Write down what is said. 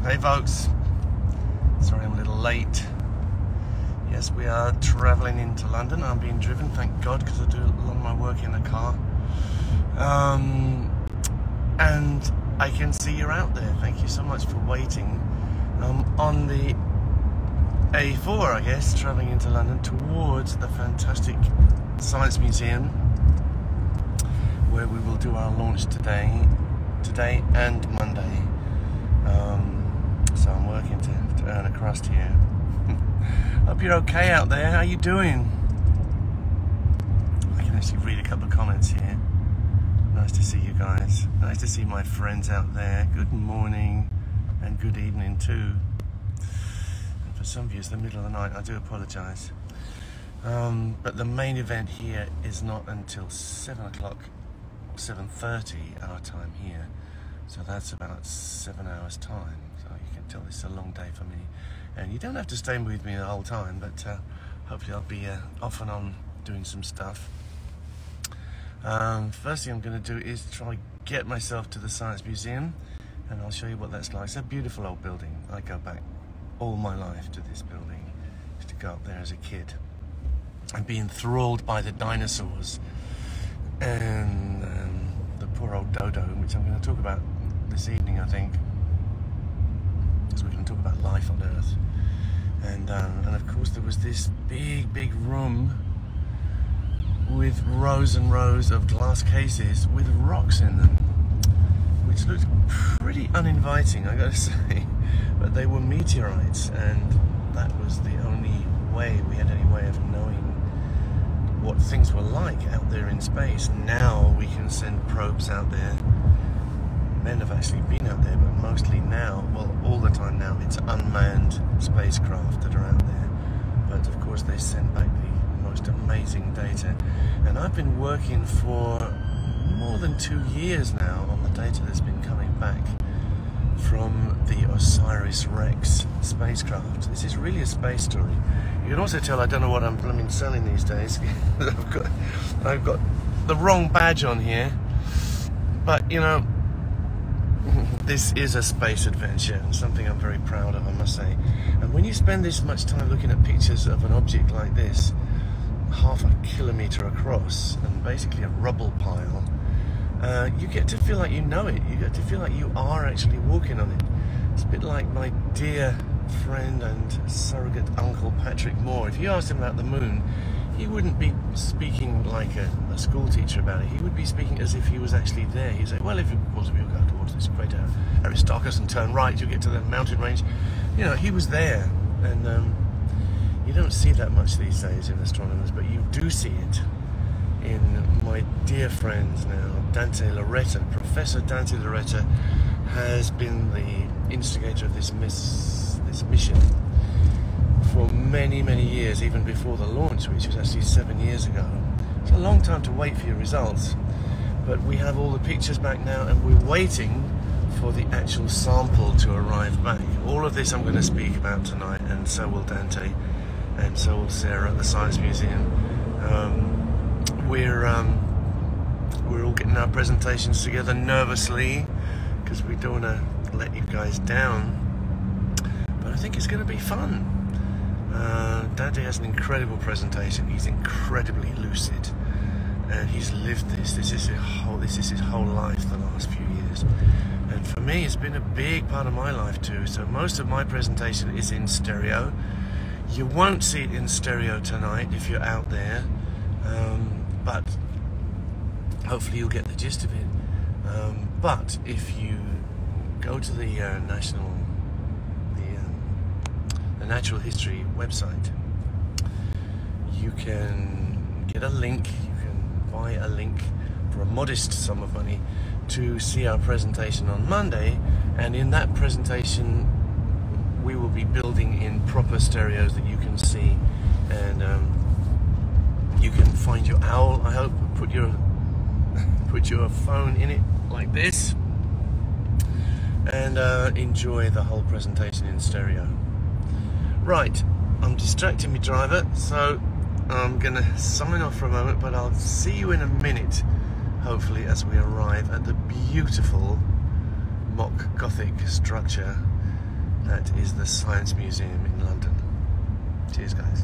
Hey folks, sorry I'm a little late. Yes, we are travelling into London. I'm being driven, thank God, because I do a lot of my work in the car. And I can see you're out there. Thank you so much for waiting. On the A4, I guess, travelling into London towards the fantastic Science Museum, where we will do our launch today and Monday. So I'm working to earn a crust here. Hope you're okay out there. How you doing? I can actually read a couple of comments here. Nice to see you guys. Nice to see my friends out there. Good morning and good evening too. And for some of you it's the middle of the night. I do apologise. But the main event here is not until 7 o'clock, 7:30 our time here. So that's about 7 hours time. So you can tell this is a long day for me. And you don't have to stay with me the whole time, but hopefully I'll be off and on doing some stuff. First thing I'm going to do is try to get myself to the Science Museum, and I'll show you what that's like. It's a beautiful old building. I go back all my life to this building. I used to go up there as a kid and be enthralled by the dinosaurs and the poor old dodo, which I'm going to talk about this evening, I think, because we're going to talk about life on Earth. And of course there was this big room with rows and rows of glass cases with rocks in them, which looked pretty uninviting, I gotta say. But they were meteorites, and that was the only way we had any way of knowing what things were like out there in space. Now we can send probes out there. Men have actually been out there, but mostly now, well, all the time now, it's unmanned spacecraft that are out there. But of course they send back the most amazing data. And I've been working for more than 2 years now on the data that's been coming back from the OSIRIS-REx spacecraft. This is really a space story. You can also tell I don't know what I'm blooming selling these days. I've got the wrong badge on here, but you know, this is a space adventure and something I'm very proud of, I must say. And when you spend this much time looking at pictures of an object like this, half a kilometre across and basically a rubble pile, you get to feel like you know it. You get to feel like you are actually walking on it. It's a bit like my dear friend and surrogate uncle Patrick Moore. If you asked him about the moon, he wouldn't be speaking like a school teacher about it. He would be speaking as if he was actually there. He'd say, well, if of course we'll go towards this crater Aristarchus and turn right, you get to the mountain range. You know, he was there. And you don't see that much these days in astronomers, but you do see it in my dear friends now. Dante Loretta, Professor Dante Loretta, has been the instigator of this mission for many years, even before the launch, which was actually 7 years ago. It's a long time to wait for your results, but we have all the pictures back now, and we're waiting for the actual sample to arrive back. All of this I'm going to speak about tonight, and so will Dante, and so will Sarah at the Science Museum. We're all getting our presentations together nervously because we don't want to let you guys down, but I think it's going to be fun. Dante has an incredible presentation. He's incredibly lucid, and he's lived this. This is his whole life, the last few years. And for me, it's been a big part of my life too. So most of my presentation is in stereo. You won't see it in stereo tonight if you're out there, but hopefully you'll get the gist of it. But if you go to the Natural History website, you can get a link, you can buy a link for a modest sum of money to see our presentation on Monday, and in that presentation we will be building in proper stereos that you can see, and you can find your owl, I hope, put your phone in it like this and enjoy the whole presentation in stereo. Right, I'm distracting my driver, so I'm gonna sign off for a moment, but I'll see you in a minute, hopefully, as we arrive at the beautiful mock Gothic structure That is the Science Museum in London. Cheers, guys.